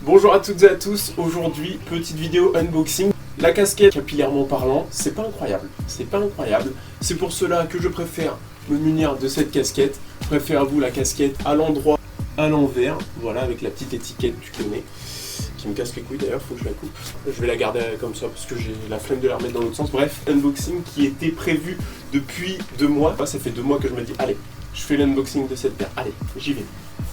Bonjour à toutes et à tous, aujourd'hui petite vidéo unboxing. La casquette, capillairement parlant, c'est pas incroyable, c'est pour cela que je préfère me munir de cette casquette. Préférez-vous la casquette à l'endroit, à l'envers, voilà, avec la petite étiquette, tu connais, qui me casse les couilles d'ailleurs, faut que je la coupe. Je vais la garder comme ça parce que j'ai la flemme de la remettre dans l'autre sens. Bref, unboxing qui était prévu depuis 2 mois. Ça fait 2 mois que je me dis, allez, je fais l'unboxing de cette paire, allez, j'y vais.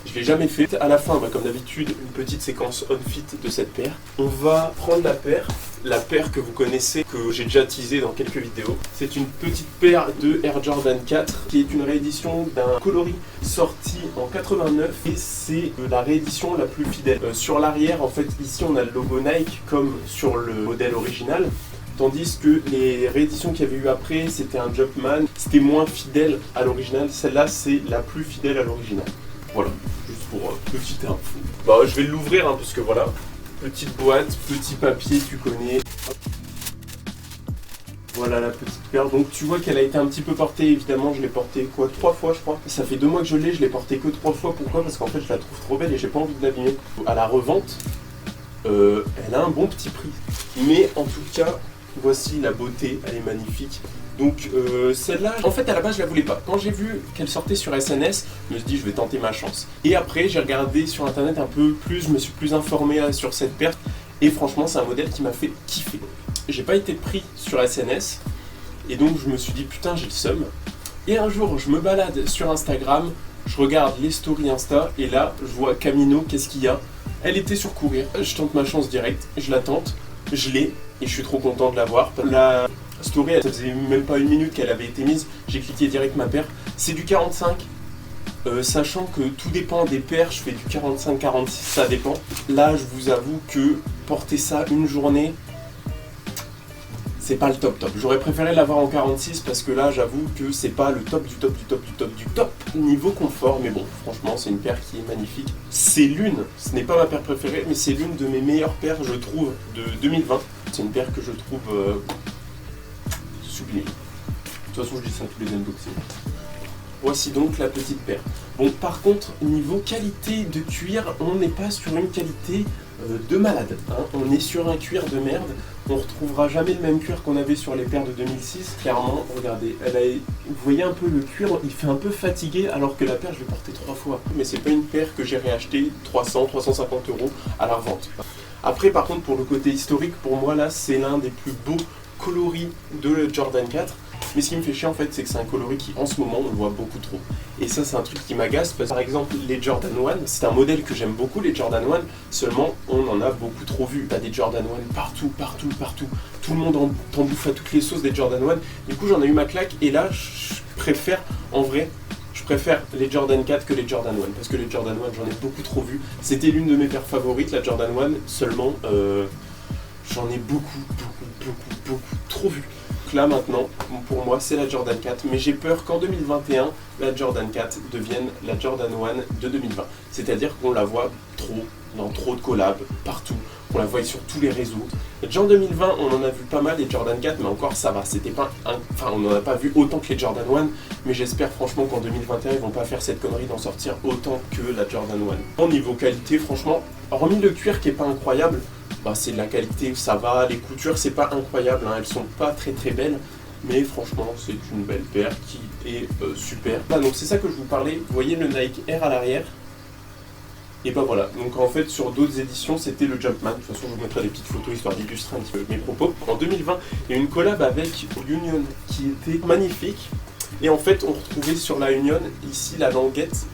Je l'ai jamais fait. À la fin, comme d'habitude, une petite séquence on-fit de cette paire. On va prendre la paire que vous connaissez, que j'ai déjà teasé dans quelques vidéos. C'est une petite paire de Air Jordan 4 qui est une réédition d'un coloris sorti en 89 et c'est la réédition la plus fidèle. Sur l'arrière, en fait, ici on a le logo Nike comme sur le modèle original. Tandis que les rééditions qu'il y avait eu après, c'était un Jumpman, c'était moins fidèle à l'original. Celle-là, c'est la plus fidèle à l'original. Voilà, juste pour petite info. Bah, je vais l'ouvrir, parce que voilà, petite boîte, petit papier, tu connais. Voilà la petite paire. Donc tu vois qu'elle a été un petit peu portée, évidemment, je l'ai portée 3 fois je crois. Ça fait 2 mois que je l'ai, je l'ai portée que 3 fois. Pourquoi? Parce qu'en fait je la trouve trop belle et j'ai pas envie de l'abîmer. À la revente, elle a un bon petit prix. Mais en tout cas, voici la beauté, elle est magnifique. Donc celle-là, en fait à la base je la voulais pas. Quand j'ai vu qu'elle sortait sur SNS, je me suis dit je vais tenter ma chance. Et après j'ai regardé sur internet un peu plus, je me suis plus informé sur cette paire. Et franchement c'est un modèle qui m'a fait kiffer. J'ai pas été pris sur SNS. Et donc je me suis dit putain j'ai le seum. Et un jour je me balade sur Instagram, je regarde les stories Insta. Et là je vois Camino, qu'est-ce qu'il y a? Elle était sur courir, je tente ma chance direct, je la tente, je l'ai. Et je suis trop content de l'avoir. La story, ça faisait même pas 1 minute qu'elle avait été mise. J'ai cliqué direct ma paire. C'est du 45. Sachant que tout dépend des paires, je fais du 45-46, ça dépend. Là, je vous avoue que porter ça une journée, c'est pas le top. J'aurais préféré l'avoir en 46 parce que là, j'avoue que c'est pas le top du top niveau confort. Mais bon, franchement, c'est une paire qui est magnifique. C'est ce n'est pas ma paire préférée, mais c'est l'une de mes meilleures paires, je trouve, de 2020. C'est une paire que je trouve sublime. De toute façon, je dis ça à tous les unboxings. Voici donc la petite paire. Bon, par contre, niveau qualité de cuir, on n'est pas sur une qualité de malade. On est sur un cuir de merde. On retrouvera jamais le même cuir qu'on avait sur les paires de 2006. Clairement, regardez, vous voyez un peu le cuir, il fait un peu fatigué alors que la paire, je l'ai portée 3 fois. Mais c'est pas une paire que j'ai réachetée 300-350 € à la revente. Après, par contre, pour le côté historique, pour moi, là, c'est l'un des plus beaux coloris de Jordan 4. Mais ce qui me fait chier, en fait, c'est que c'est un coloris qui, en ce moment, on le voit beaucoup trop. Et ça, c'est un truc qui m'agace. Par exemple, les Jordan 1, c'est un modèle que j'aime beaucoup, les Jordan 1. Seulement, on en a beaucoup trop vu. T'as des Jordan 1 partout. Tout le monde t'en bouffe à toutes les sauces des Jordan 1. Du coup, j'en ai eu ma claque. Et là, je préfère, en vrai, je préfère les Jordan 4 que les Jordan 1, parce que les Jordan 1, j'en ai beaucoup trop vu. C'était l'une de mes paires favorites, la Jordan 1, seulement j'en ai beaucoup trop vu. Donc là maintenant, pour moi, c'est la Jordan 4, mais j'ai peur qu'en 2021, la Jordan 4 devienne la Jordan 1 de 2020. C'est-à-dire qu'on la voit dans trop de collabs, partout, qu'on la voit sur tous les réseaux. Déjà en 2020, on en a vu pas mal les Jordan 4, mais encore ça va, c'était pas on n'en a pas vu autant que les Jordan 1, mais j'espère franchement qu'en 2021, ils vont pas faire cette connerie d'en sortir autant que la Jordan 1. En niveau qualité, franchement, hormis le cuir qui est pas incroyable, c'est de la qualité, ça va, les coutures c'est pas incroyable, elles sont pas très belles, mais franchement c'est une belle paire qui est super. Donc c'est ça que je vous parlais, vous voyez le Nike Air à l'arrière, et voilà, donc en fait sur d'autres éditions c'était le Jumpman. De toute façon je vous mettrai des petites photos histoire d'illustrer un petit peu mes propos. En 2020 il y a eu une collab avec Union qui était magnifique, et en fait on retrouvait sur la Union ici la languette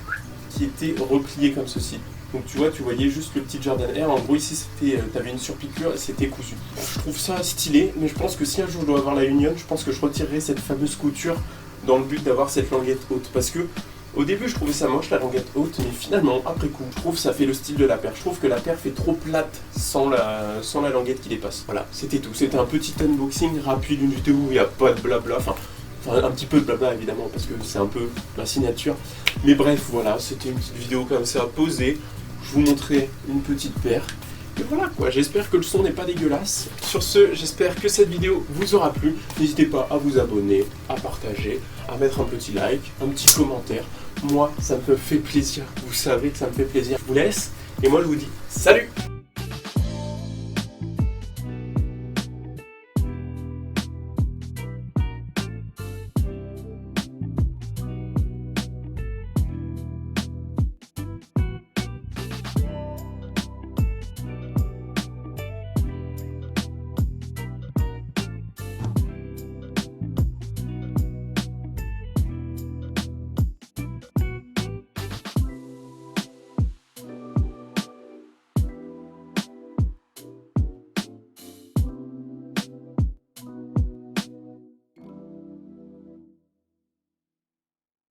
qui était repliée comme ceci. Donc tu voyais juste le petit Jordan Air, en gros ici t'avais une surpiqûre et c'était cousu. Je trouve ça stylé, mais je pense que si un jour je dois avoir la Union, je pense que je retirerai cette fameuse couture dans le but d'avoir cette languette haute. Parce que au début je trouvais ça moche la languette haute, mais finalement après coup, je trouve que ça fait le style de la paire. Je trouve que la paire fait trop plate sans la languette qui dépasse. Voilà, c'était tout. C'était un petit unboxing rapide, une vidéo où il n'y a pas de blabla, enfin un petit peu de blabla évidemment parce que c'est un peu ma signature. Mais bref, voilà, c'était une petite vidéo comme ça posée. Je vous montrer une petite paire. Et voilà quoi, j'espère que le son n'est pas dégueulasse. Sur ce, j'espère que cette vidéo vous aura plu. N'hésitez pas à vous abonner, à partager, à mettre un petit like, un petit commentaire. Moi, ça me fait plaisir. Vous savez que ça me fait plaisir. Je vous laisse et moi je vous dis salut!